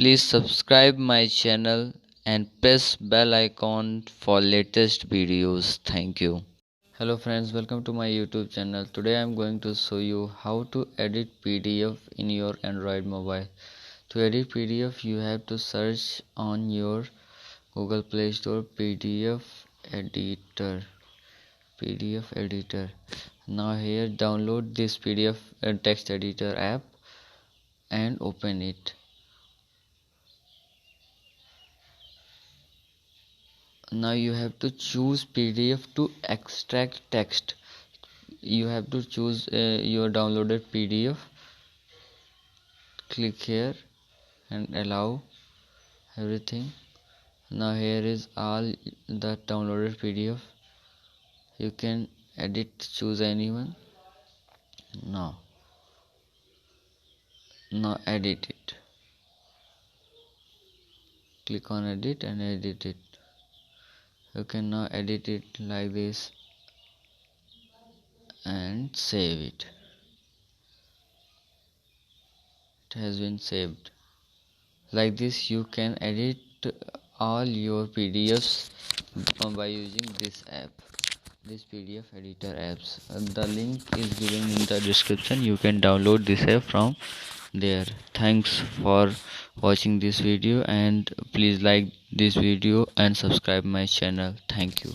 Please subscribe my channel and press bell icon for latest videos. Thank you. Hello friends, welcome to my YouTube channel. Today I am going to show you how to edit PDF in your Android mobile. To edit PDF you have to search on your Google Play Store PDF editor. Now here download this PDF text editor app and open it. Now you have to choose PDF to extract text. You have to choose your downloaded PDF. Click here and allow everything. Now here is all the downloaded PDF. You can edit, choose anyone. Now edit it. Click on edit and edit it. You can now edit it like this and save it. It has been saved. Like this you can edit all your PDFs by using this app, this PDF editor apps. The link is given in the description. You can download this app from there. Thanks for watching this video and please like this video and subscribe my channel. Thank you.